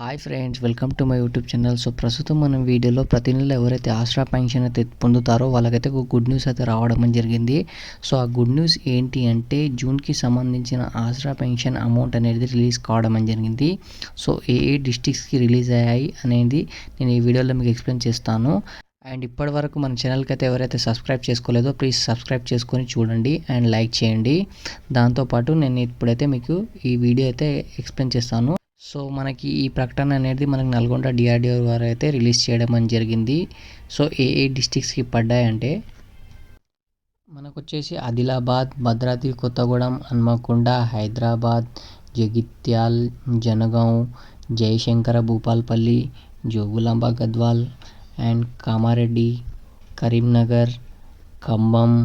Hi friends, welcome to my YouTube channel. So ప్రస్తుతం మనం వీడియోలో ప్రతి నెల ఎవరైతే ఆసరా పెన్షన్ అయితే పొందుతారో వాళ్ళకైతే ఒక గుడ్ న్యూస్ అయితే రావడం జరిగింది. సో ఆ గుడ్ న్యూస్ ఏంటి అంటే జూన్కి సంబంధించిన ఆసరా పెన్షన్ అమౌంట్ అనేది రిలీజ్ కావడం జరిగింది. సో ఏ డిస్ట్రిక్ట్స్కి రిలీజ్ అయ్యాయి అనేది నేను ఈ వీడియోలో మీకు ఎక్స్ప్లెయిన్ చేస్తాను. అండ్ ఇప్పటి వరకు మన ఛానల్కి అయితే ఎవరైతే సబ్స్క్రైబ్ చేసుకోలేదో ప్లీజ్ సబ్స్క్రైబ్ చేసుకొని చూడండి అండ్ లైక్ చేయండి. దాంతోపాటు నేను ఇప్పుడైతే మీకు ఈ వీడియో అయితే ఎక్స్ప్లెయిన్ చేస్తాను. సో మనకి ఈ ప్రకటన అనేది మనకి నల్గొండ డిఆర్డిఓ వారు అయితే రిలీజ్ చేయడం జరిగింది. సో ఏ డిస్ట్రిక్ట్స్కి పడ్డాయంటే మనకు వచ్చేసి Adilabad, Bhadradri Kothagudem, Hanmakonda, Hyderabad, Jagtial, Jangaon, Jayashankar Bhupalpally, Jogulamba Gadwal and Kamareddy, Karimnagar, Khammam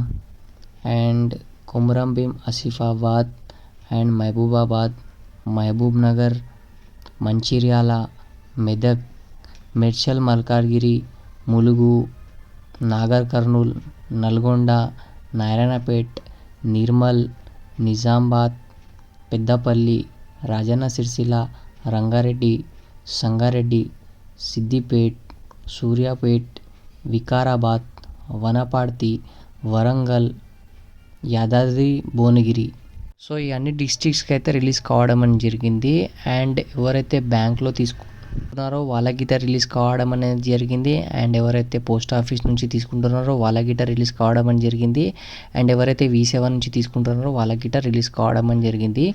and Komaram Bheem Asifabad and Mahabubabad, Mahabub Nagar, Mancherial, Medak, Medchal Malkajgiri, Mulugu, Nagar Kurnool, Nalgonda, Narayanpet, Nirmal, Nizamabad, Peddapalli, Rajanna Sircilla, Rangareddy, Sangareddy, Siddipet, Suryapet, Vikarabad, Wanaparthy, Warangal, Yadadri Bhuvanagiri. So ఈ అన్ని డిస్ట్రిక్ట్స్కి అయితే రిలీజ్ కావడం జరిగింది. అండ్ ఎవరైతే బ్యాంక్లో తీసుకుంటున్నారో వాళ్ళ గిట రిలీజ్ కావడం అనేది జరిగింది. అండ్ ఎవరైతే పోస్ట్ ఆఫీస్ నుంచి తీసుకుంటున్నారో వాళ్ళ గిట రిలీజ్ కావడం జరిగింది. అండ్ ఎవరైతే V7 నుంచి తీసుకుంటున్నారో వాళ్ళ గిట రిలీజ్ కావడం జరిగింది.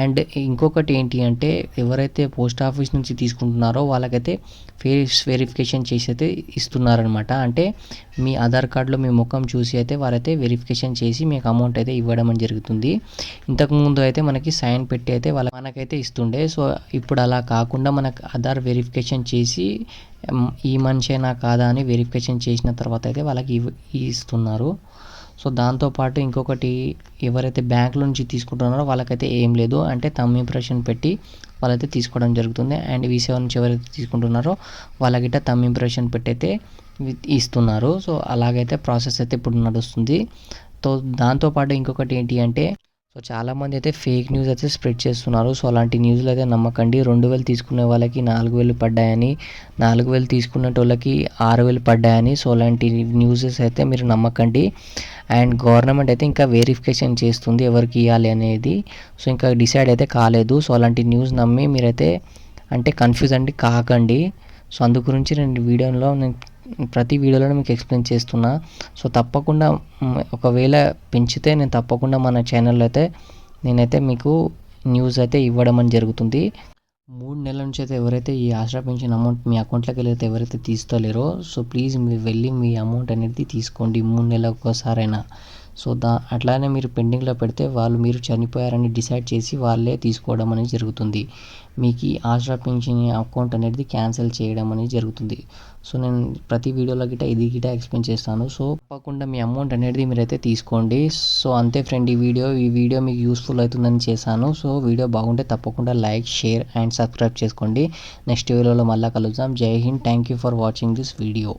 అండ్ ఇంకొకటి ఏంటి అంటే ఎవరైతే పోస్ట్ ఆఫీస్ నుంచి తీసుకుంటున్నారో వాళ్ళకైతే ఫేస్ వెరిఫికేషన్ చేసి అయితే ఇస్తున్నారనమాట. అంటే మీ ఆధార్ కార్డులో మీ ముఖం చూసి అయితే వారైతే వెరిఫికేషన్ చేసి మీకు అమౌంట్ అయితే ఇవ్వడం జరుగుతుంది. ఇంతకుముందు అయితే మనకి సైన్ పెట్టి అయితే మనకైతే ఇస్తుండే. సో ఇప్పుడు అలా కాకుండా మనకు ఆధార్ వెరిఫికేషన్ చేసి ఈ మనిషేనా కాదా అని వెరిఫికేషన్ చేసిన తర్వాత అయితే వాళ్ళకి ఇస్తున్నారు. సో దాంతోపాటు ఇంకొకటి ఎవరైతే బ్యాంకుల నుంచి తీసుకుంటున్నారో వాళ్ళకైతే ఏం లేదు, అంటే థంబ్ ఇంప్రెషన్ పెట్టి వాళ్ళైతే తీసుకోవడం జరుగుతుంది. అండ్ V7 నుంచి ఎవరైతే తీసుకుంటున్నారో వాళ్ళకిట థంబ్ ఇంప్రెషన్ పెట్టి అయితే ఇస్తున్నారు. సో అలాగైతే ప్రాసెస్ అయితే ఇప్పుడు నడుస్తుంది. సో దాంతోపాటు ఇంకొకటి ఏంటి అంటే సో చాలామంది అయితే ఫేక్ న్యూస్ అయితే స్ప్రెడ్ చేస్తున్నారు. సో అలాంటి న్యూస్లు అయితే నమ్మకండి. 2000 తీసుకునే వాళ్ళకి 4000 పడ్డాయని, 4000 తీసుకునేటోళ్ళకి 6000 పడ్డాయని. సో అలాంటి న్యూసెస్ అయితే మీరు నమ్మకండి. అండ్ గవర్నమెంట్ అయితే ఇంకా వెరిఫికేషన్ చేస్తుంది ఎవరికి ఇవ్వాలి అనేది. సో ఇంకా డిసైడ్ అయితే కాలేదు. సో అలాంటి న్యూస్ నమ్మి మీరైతే అంటే కన్ఫ్యూజ్ కాకండి. సో అందు గురించి నేను ప్రతి వీడియోలో మీకు ఎక్స్ప్లెయిన్ చేస్తున్నా. సో తప్పకుండా ఒకవేళ పెంచితే నేను తప్పకుండా మన ఛానల్లో అయితే నేనైతే మీకు న్యూస్ అయితే ఇవ్వడం జరుగుతుంది. 3 నెలల నుంచి అయితే ఎవరైతే ఈ ఆసరా పెన్షన్ అమౌంట్ మీ అకౌంట్లోకి వెళ్ళి ఎవరైతే తీసుకోలేరో సో ప్లీజ్ మీరు వెళ్ళి మీ అమౌంట్ అనేది తీసుకోండి 3 నెలలకు ఒకసారైనా. సో అట్లానే మీరు పెండింగ్లో పెడితే మీరు చనిపోయారని డిసైడ్ చేసి వాళ్ళే తీసుకోవడం అనేది జరుగుతుంది. మీకు ఈ ఆసరా పెన్షన్ అకౌంట్ అనేది క్యాన్సిల్ చేయడం అనేది జరుగుతుంది. సో నేను ప్రతి వీడియోలో ఇది ఎక్స్ప్లెయిన్ చేస్తాను. సో తప్పకుండా మీ అమౌంట్ అనేది మీరైతే తీసుకోండి. సో అంతే ఫ్రెండ్, ఈ వీడియో మీకు యూస్ఫుల్ అవుతుందని చేశాను. సో వీడియో బాగుంటే తప్పకుండా లైక్, షేర్ అండ్ సబ్స్క్రైబ్ చేసుకోండి. నెక్స్ట్ వీడియోలో మళ్ళీ కలుద్దాం. జై Hind. Thank you for watching this video.